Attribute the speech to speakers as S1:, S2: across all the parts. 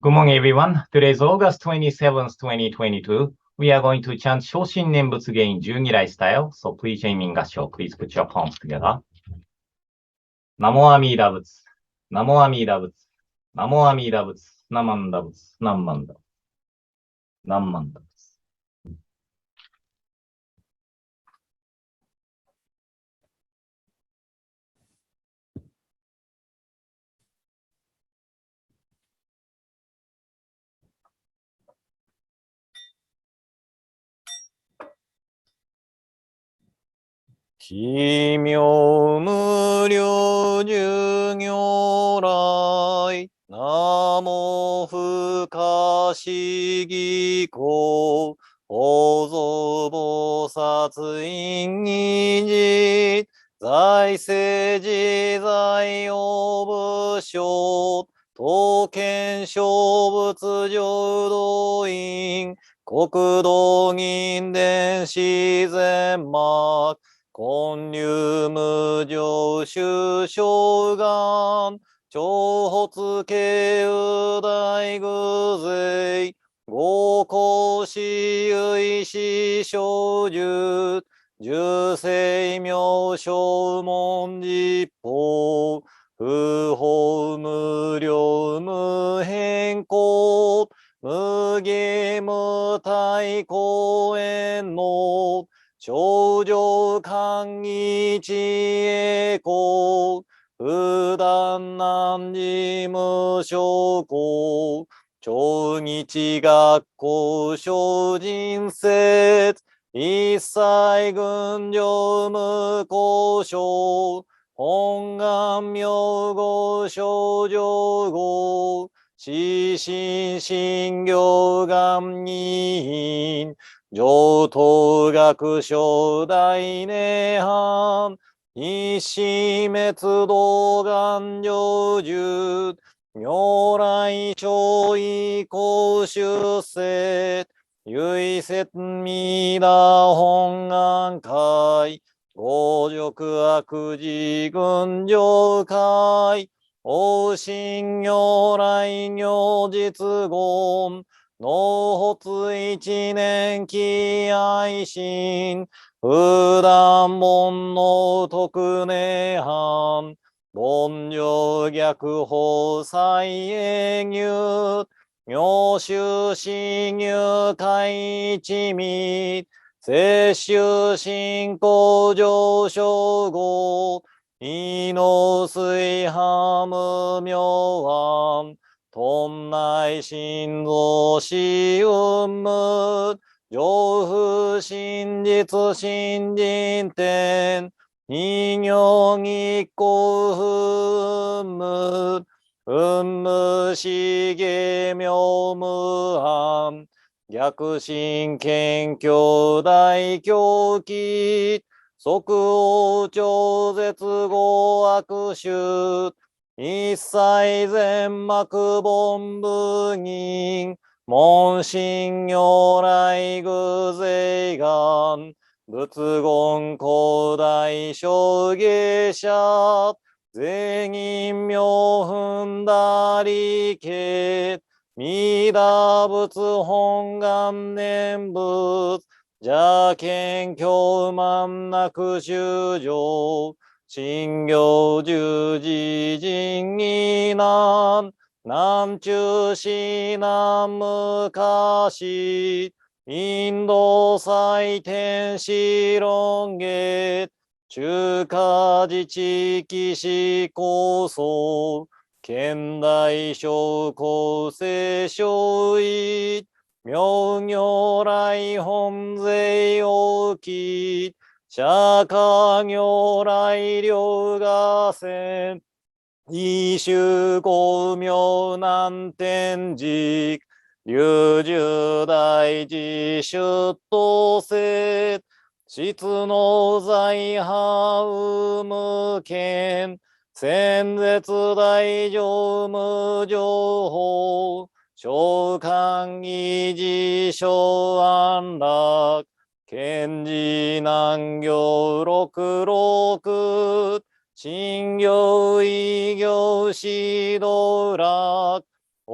S1: Good morning, everyone. Today is August 27th, 2022. We are going to chant Shoshin Nembutsuge in Junirai style, so please join me in gassho. Please put your palms together. Namo Amida Butsu, Namo Amida Butsu, Namo Amida Butsu, Namanda Butsu, Namanda, Namanda Butsu.
S2: 奇妙無量寿如来、ナモ不可思議光、法蔵菩薩院にじ、在世自在応武将、刀剣小仏浄土院、国土銀伝自然幕、建立無常修正願、長発慶右大偶勢、五行四唯四小十、十世妙正門実法、不法無量無変更、無下無体公園の、頂上寛義知恵光、不断難事無所行、超日学校精進説、一切群上無交渉、本願名号症状号、死心信行願に上等学章大涅槃、一死滅動願成就、如来超意公主説、唯説弥陀本願会、五辱悪事群上会、往生如来如実言、納発一年期愛心、不断煩悩特涅槃、凡上逆法再営入、妙修死入海一密、摂取信仰上昇号、異能水波無明暗、頓内心臓死運無、上不真実新人天、二行一行不無、運無死下妙無暗、逆心謙虚大狂気、即応超絶合悪臭、一切全幕本部人、門心如来偶勢願、仏言古代小芸者、税人名踏んだりけ、弥陀仏本願念仏、邪見教満なく修上、信行十字人に難、南中市南昔、インド最天使論月、中華自治騎士構想、現代小構成小異、妙如来本勢大き、釈迦如来両河線、異種光明南天寺、龍十大寺出頭説、質の在派有無権、先絶大乗無情報、召喚義事小安楽、賢治難行六六、信行異行指導楽、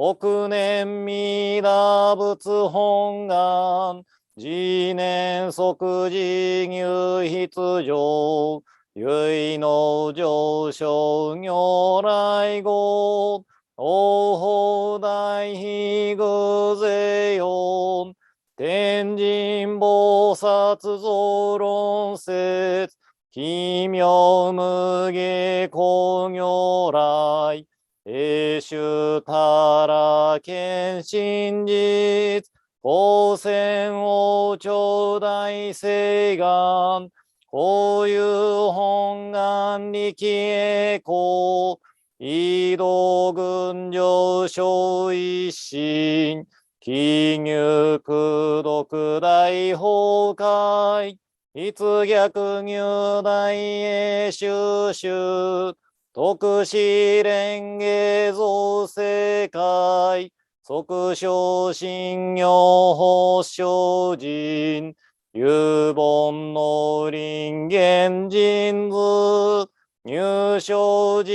S2: 国年弥陀仏本願、次年即時入筆上、結の上昇如来語、応報大悲偶税音、天神菩薩増論説、奇妙無下光如来、永州たら見真実、光線王朝大聖願、こういう本願力栄光、移動群上昇一心、記入功徳大崩壊、逸逆入大英収集、徳子蓮華造世界、即昇進行法精進、有本の林源人図、入生寺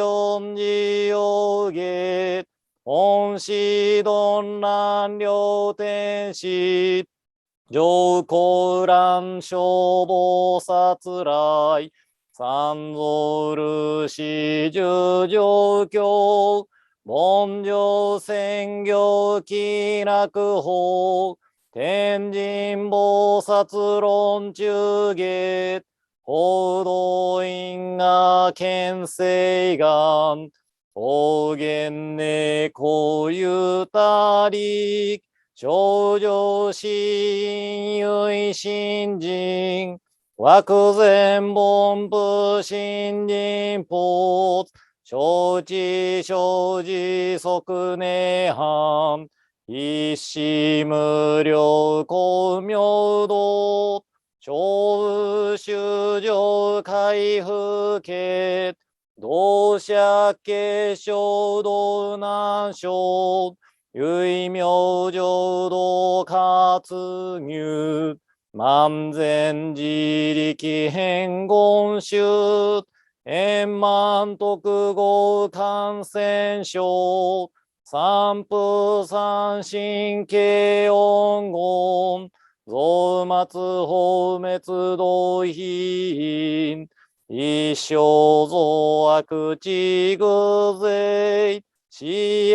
S2: 恩寺王下、本師鈍乱両天使、上皇乱消防殺来、三蔵ルシ十条教、文上宣行気楽法、天神菩薩論中下、報道因果見世願、方言ねこゆたり、少女心唯心人、枠前本部新人法、承知生じ即涅槃、一子無量光明道、小修上開復家、同社結晶道難生、唯名浄土活入、万全自力変言宗、円満特合感染症、三風三神慶音言、増末法滅道品、一生増悪地偶税、思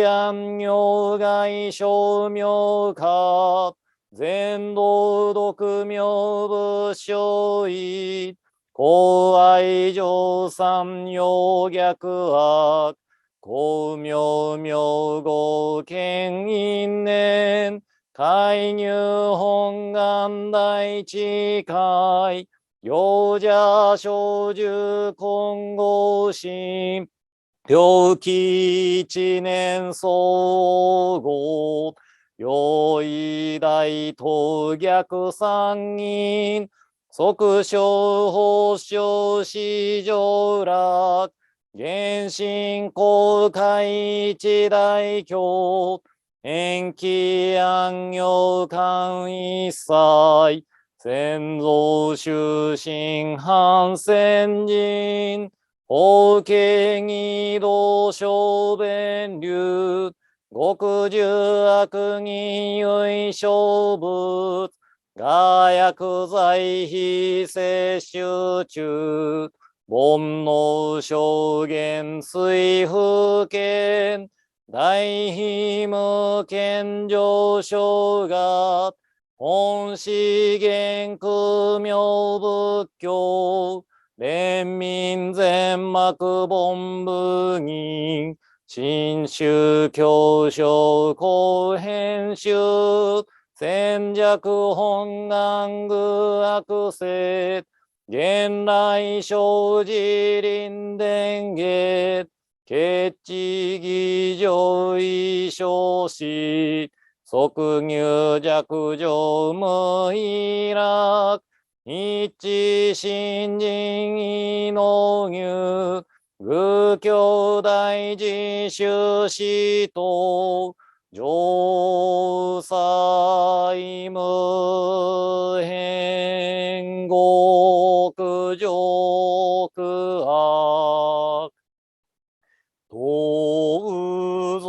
S2: 安妙外小妙化、全道独妙仏性意、公愛上三陽逆悪、公明明語見因縁、介入本願大智慧、行者小樹金剛心、病気一年総合、用意大当逆三人、即小法小市上楽、原神公開一大教、延期安行間一切、先祖終身反戦人、法華義道小弁流、極重悪人唯小仏、我薬剤非摂取中、煩悩証言水不見、大悲無見上昇が、本資源空明仏教、連民全幕本部人、新宗教書後編集、戦弱本願具悪性、現来生じ臨伝下、決知義上位小子、即入弱上無意楽、一致新人異能入、愚教大自主死と、上祭無変極上苦悪、道像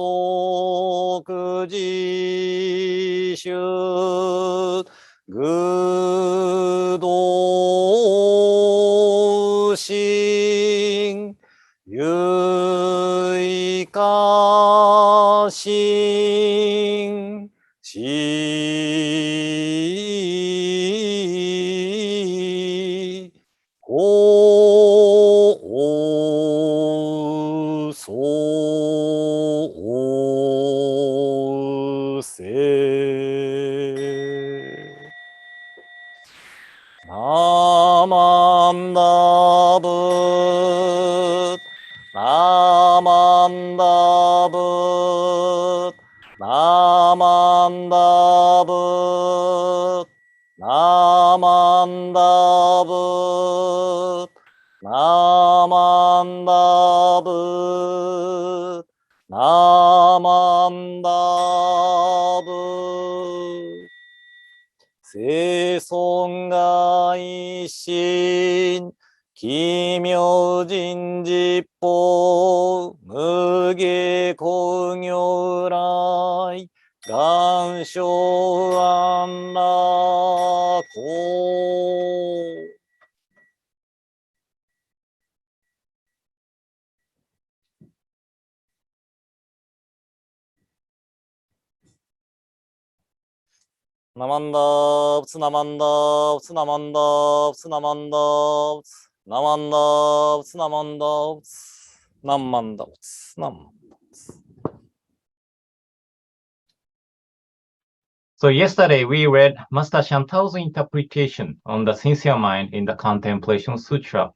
S2: 白自主愚道心唯化心しこそうせナマンダブナマンダブナマンダブナマンダブナマンダブナマンダブ生存が一心奇妙人実法無下工業来願生安楽ナマンダーブツナマンダーブツナマンダーブツナマンダーブツナマンダーブツナマンダーブツナマンダーブツナマンダーブツ
S1: So yesterday we read Master Shantao's interpretation on the sincere mind in the Contemplation Sutra.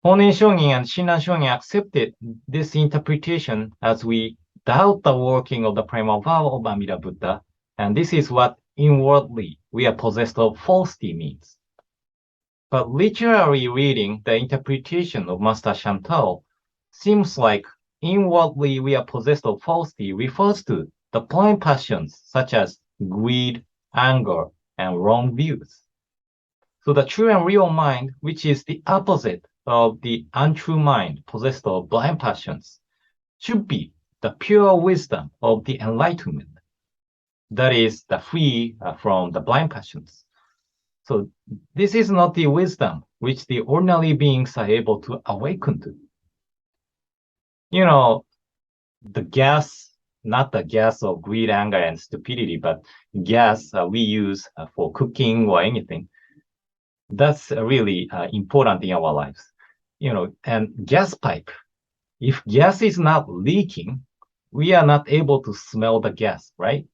S1: Honen Shongin and Shinran Shongin accepted this interpretation as we doubt the working of the primal vow of Amida Buddha, and this is what inwardly we are possessed of falsity means. But literally reading the interpretation of Master Shantao seems like inwardly we are possessed of falsity refers to the blind passions such as greed, anger, and wrong views. So the true and real mind, which is the opposite of the untrue mind possessed of blind passions, should be the pure wisdom of the enlightenment. That is the free from the blind passions. So this is not the wisdom which the ordinary beings are able to awaken to. You know, the gas, not the gas of greed, anger, and stupidity, but gas we use for cooking or anything. That's really important in our lives. You know, and gas pipe, if gas is not leaking, we are not able to smell the gas, right?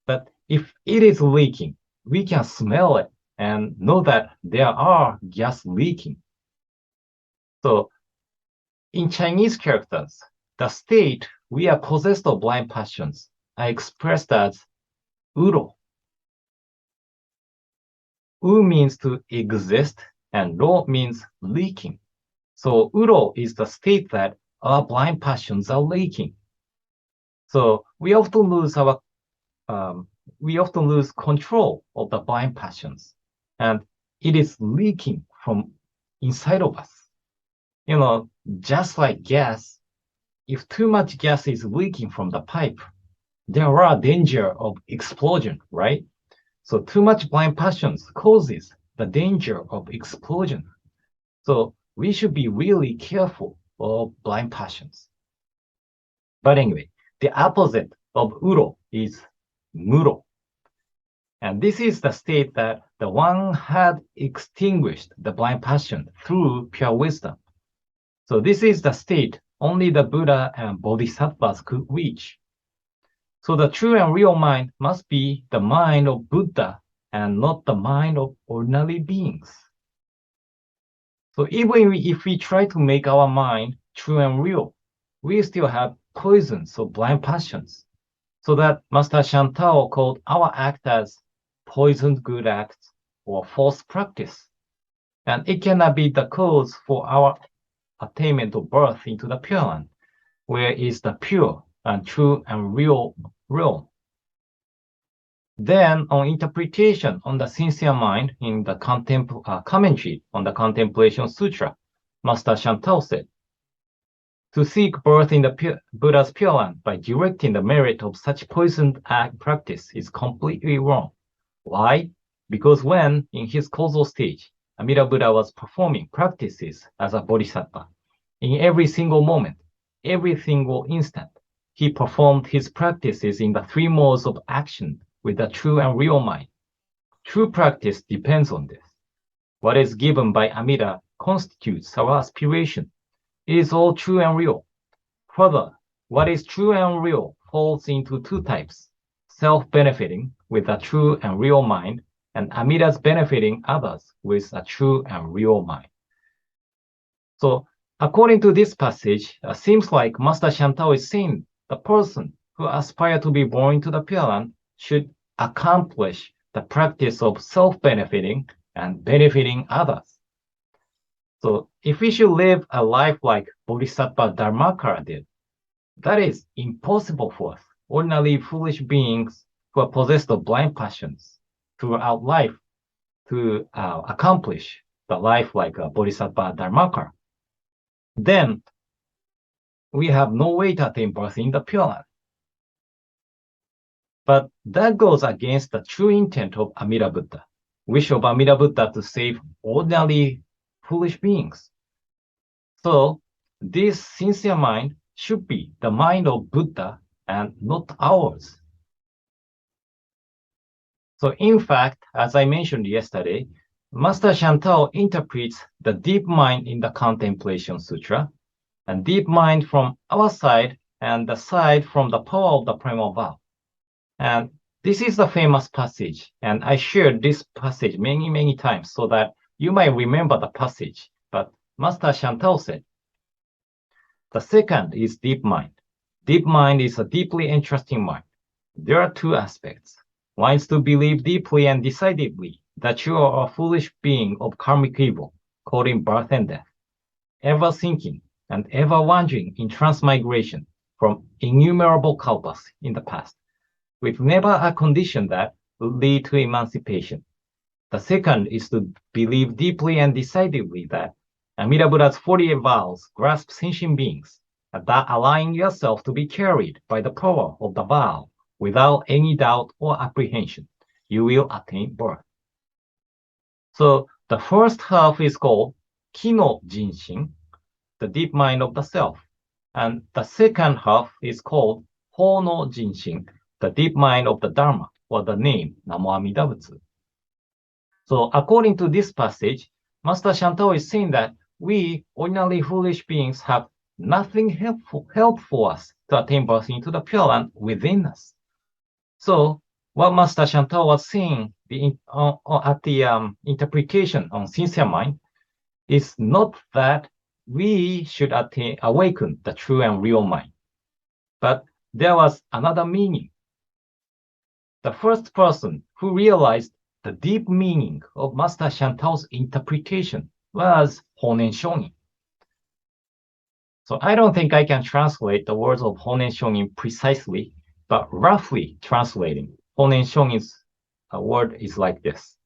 S1: But if it is leaking, we can smell it and know that there are gas leaking. So in Chinese characters, the state we are possessed of blind passions are expressed as uro. U means to exist and ro means leaking. So uro is the state that our blind passions are leaking. So we often lose control of the blind passions, and it is leaking from inside of us. You know, just like gas, if too much gas is leaking from the pipe, there are danger of explosion, right? So too much blind passions causes the danger of explosion. So we should be really careful of blind passions. But anyway, the opposite of uro is muro. And this is the state that the one had extinguished the blind passion through pure wisdom. So this is the state only the Buddha and Bodhisattvas could reach. So the true and real mind must be the mind of Buddha and not the mind of ordinary beings. So even if we try to make our mind true and real, we still have poisons of blind passions. So that Master Shantao called our act as poisoned good acts or false practice. And it cannot be the cause for our attainment of birth into the Pure Land, where is the pure and true and real realm. Then on interpretation on the sincere mind in the commentary on the Contemplation Sutra, Master Shantao said, to seek birth in the Buddha's Pure Land by directing the merit of such poisoned act practice is completely wrong. Why? Because when, in his Koso stage, Amida Buddha was performing practices as a bodhisattva, in every single moment, every single instant, he performed his practices in the three modes of action with a true and real mind. True practice depends on this. What is given by Amida constitutes our aspiration. It is all true and real. Further, what is true and real falls into two types: self-benefiting with a true and real mind, and Amida's benefiting others with a true and real mind. So, according to this passage, it seems like Master Shantao is saying the person who aspires to be born into the Pure Land should accomplish the practice of self-benefiting and benefiting others. So, if we should live a life like Bodhisattva Dharmakara did, that is impossible for us, ordinary foolish beings who are possessed of blind passions throughout life, to accomplish the life like a Bodhisattva Dharmakara. Then we have no way to attain birth in the Pure Land. But that goes against the true intent of Amida Buddha, wish of Amida Buddha to save ordinary foolish beings. So this sincere mind should be the mind of Buddha and not ours. So in fact, as I mentioned yesterday, Master Shantao interprets the deep mind in the Contemplation Sutra, and deep mind from our side and the side from the power of the primal vow. And this is the famous passage, and I shared this passage many, many times so that you might remember the passage. But Master Shantao said, the second is deep mind. Deep mind is a deeply interesting mind. There are two aspects. One is to believe deeply and decidedly that you are a foolish being of karmic evil, caught in birth and death, ever thinking and ever wandering in transmigration from innumerable kalpas in the past, with never a condition that would lead to emancipation. The second is to believe deeply and decidedly that Amida Buddha's 48 vows grasp sentient beings, and that allowing yourself to be carried by the power of the vow without any doubt or apprehension, you will attain birth. So the first half is called Kino Jinshin, the deep mind of the self. And the second half is called Hono Jinshin, the deep mind of the Dharma, or the name Namo Amida Butsu. So according to this passage, Master Shantao is saying that we, ordinary foolish beings, have nothing help for us to attain birth into the Pure Land within us. So what Master Shantao was saying at the interpretation on sincere mind is not that we should awaken the true and real mind, but there was another meaning. The first person who realized the deep meaning of Master Shantao's interpretation was Honen Shonin. So I don't think I can translate the words of Honen Shonin precisely, but roughly translating, Honen Shonin's word is like this.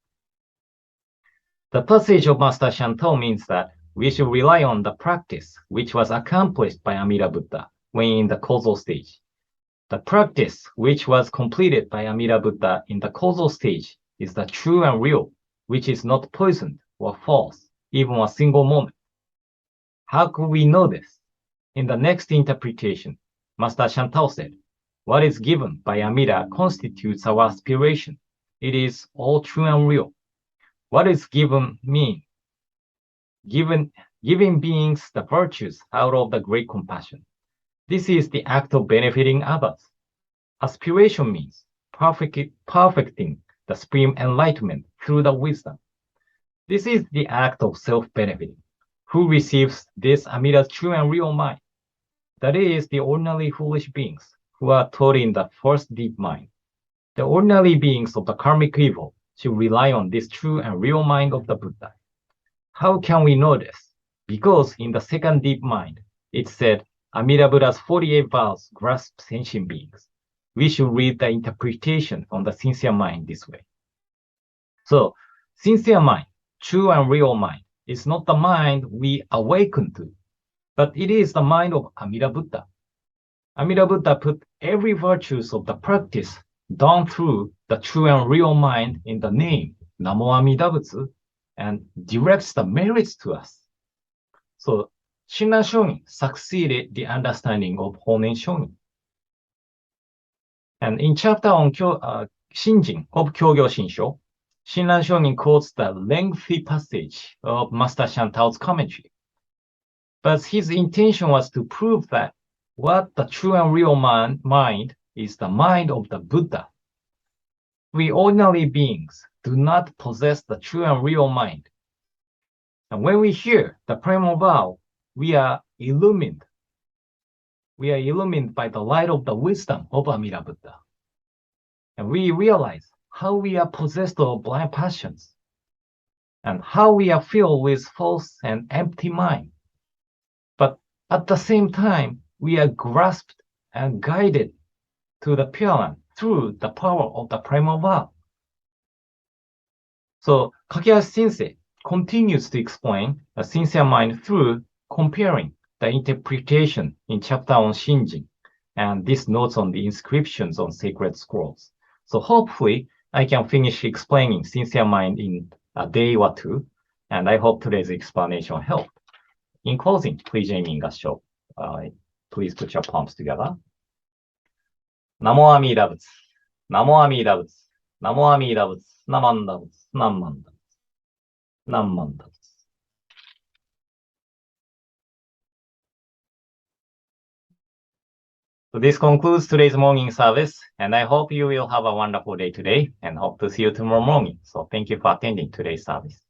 S1: The passage of Master Shantao means that we should rely on the practice which was accomplished by Amida Buddha when in the Koso stage. The practice which was completed by Amida Buddha in the Koso stage is the true and real, which is not poisoned or false, even a single moment. How could we know this? In the next interpretation, Master Shantao said, what is given by Amida constitutes our aspiration. It is all true and real. What is given mean? Giving beings the virtues out of the great compassion. This is the act of benefiting others. Aspiration means perfecting the supreme enlightenment through the wisdom. This is the act of self-benefiting. Who receives this Amida's true and real mind? That is the ordinary foolish beings who are taught in the first deep mind. The ordinary beings of the karmic evil should rely on this true and real mind of the Buddha. How can we know this? Because in the second deep mind, it said, Amida Buddha's 48 vows grasp sentient beings. We should read the interpretation on the sincere mind this way. So, sincere mind, true and real mind, is not the mind we awaken to, but it is the mind of Amida Buddha. Amida Buddha put every virtues of the practice done through the true and real mind in the name, Namo Amida Butsu, and directs the merits to us. So, Shinran Shonin succeeded the understanding of Honen Shonin. And in chapter on Shinjin of Kyogyo Shinsho, Shinran Shonin quotes the lengthy passage of Master Shantao's commentary. But his intention was to prove that what the true and real mind is the mind of the Buddha. We ordinary beings do not possess the true and real mind. And when we hear the primal vow, we are illumined. We are illumined by the light of the wisdom of Amida Buddha. And we realize how we are possessed of blind passions and how we are filled with false and empty mind. But at the same time, we are grasped and guided to the Pure Land through the power of the primal vow. So Kakehashi Sensei continues to explain the sincere mind through comparing the interpretation in chapter on Shinjin and these notes on the inscriptions on sacred scrolls. So hopefully I can finish explaining sincere mind in a day or two, and I hope today's explanation helped. In closing, please join me in Gassho. Please put your palms together. Namo Amida Butsu. Namo Amida Butsu. Namo Amida Butsu. Namanda Butsu. Namanda Butsu. Namanda Butsu. So this concludes today's morning service, and I hope you will have a wonderful day today and hope to see you tomorrow morning. So thank you for attending today's service.